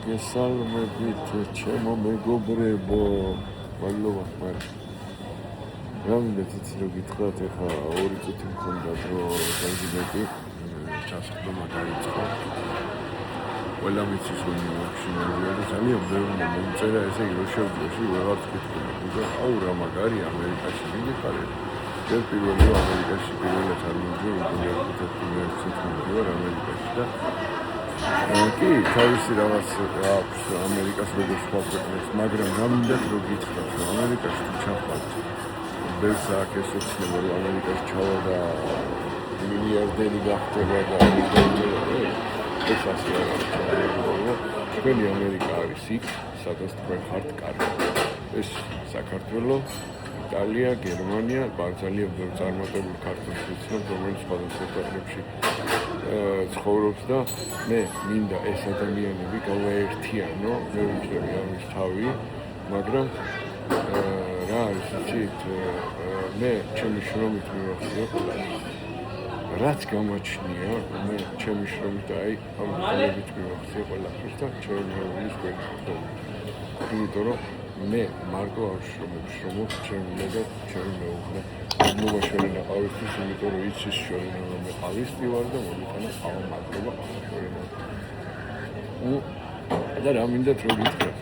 გესალმებით ჩემო მეგობრებო, მადლობა ხმარ. რამდენი წუთი რო გითხრათ, ეხა 2 წუთი მქონდა რომ დავიძინე ჩასხდომა დაიწყო. ყველა მიცის რომ მაქსიმალია და ძალიან ბევრი მომწერა ესე იგი რომ შევდიოში ვეღარც გითხრები და აუ რა მაგარი ამერიკაში მიდიხარი. ჯერ პირველი ამერიკაში პირველად არ მივიდა ინტერნეტით ამერიკაში და კი, თავისი რაღაც აქვს ამერიკას როგორც სხვა ქვეყნებს, მაგრამ გამინდათ რომ გითხრათ, რომ ამერიკაში თუ ჩახვალთ, ბევრს აქ ეს ეცნება, რომ ამერიკაში ჩავა და მილიარდერი გახდება და ეს ასე არის. თქვენი ამერიკა არის იქ, სადაც თქვენ ხართ კარგი. ეს საქართველო, იტალია, გერმანია, ძალიან ბევრი წარმატებული ქართველი ვიცნობ, რომელიც სხვადასხვა ქვეყნებში ცხოვრობს და მე მინდა ეს ადამიანები გავაერთიანო, მე ვიჭრები ამის თავი, მაგრამ რა არის იცით, მე ჩემი შრომით მივახციე რაც გამაჩნია, მე ჩემი შრომით აი ამ ყველებით მივახციე ყველაფერს და ჩემს გვერდით. იმიტომ რომ მე მარტო არ შრომობ, ჩემი და ჩემი მეუღლე მოვაშორებდა ყავისთვის, იმიტომ რომ იცის შორენა რომ მე ყავისტი ვარ და მომიტანა ყავა მადლობა შორენა. და რა მინდათ რომ გითხრათ,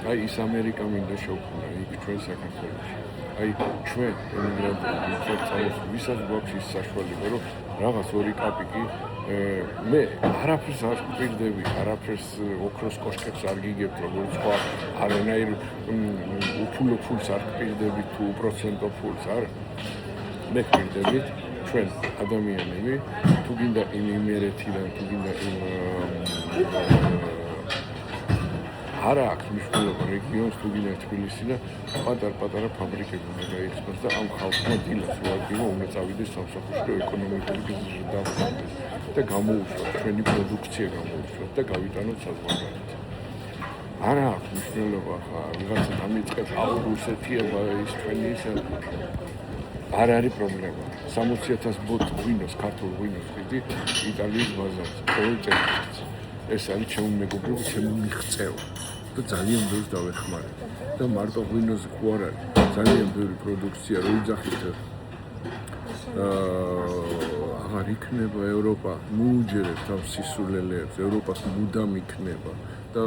აი ის ამერიკა მინდა შევქმნა იქ ჩვენ საქართველოში. აი ჩვენ ემიგრანტები ვისაც ვისაც გვაქვს ის საშუალება რომ რაღაც 2 კაპიკი მე არაფერს არ გვპირდები, არაფერს ოქროს კოშკებს არ გიგებთ, როგორც სხვა არანაირ უფულო ფულს არ გვპირდებით თუ უპროცენტო ფულს არ მე გვპირდებით ჩვენ ადამიანები თუ გინდა იმ იმერეთიდან თუ გინდა იმ არა აქვს მნიშვნელობა რეგიონს თუ გინდა თბილისიდან პატარ-პატარა ფაბრიკები უნდა გაიხსნას და ამ ხალხმა დილას უადგირო უნდა წავიდეს სამსახურში რომ ეკონომიკური გზით დავხმარდეს და გამოუშვათ ჩვენი პროდუქცია გამოუშვათ და გავიტანოთ საზღვარგარეთ. არა აქვს მნიშვნელობა ხა ვიღაცა დამიწყებს აუ რუსეთია ის ჩვენი ის არ არის პრობლემა. 60,000 ბოც ღვინოს, ქართულ ღვინოს ვიდი იტალიის ბაზარზე ყოველ წელიწადს. ეს არის ჩემი მეგობრები, ჩემი მიღწევა და ძალიან ბევრს დავეხმარებ. და მარტო ღვინოზე ხო არ არის, ძალიან ბევრი პროდუქცია რო იძახით აღარ იქნება ევროპა, მოუჯერებს ამ სისულელეებს, ევროპას მუდამ იქნება და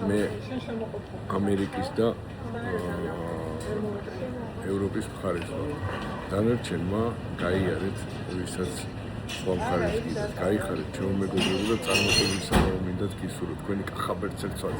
მე ამერიკის და ევროპის მხარეს ვარ. დანარჩენმა გაიარეთ, ვისაც სხვა მხარეს გიდათ, გაიხარეთ ჩემო მეგობრებო და წარმატებული სამარო მინდათ გისურვოთ, თქვენი კახაბერცერცვა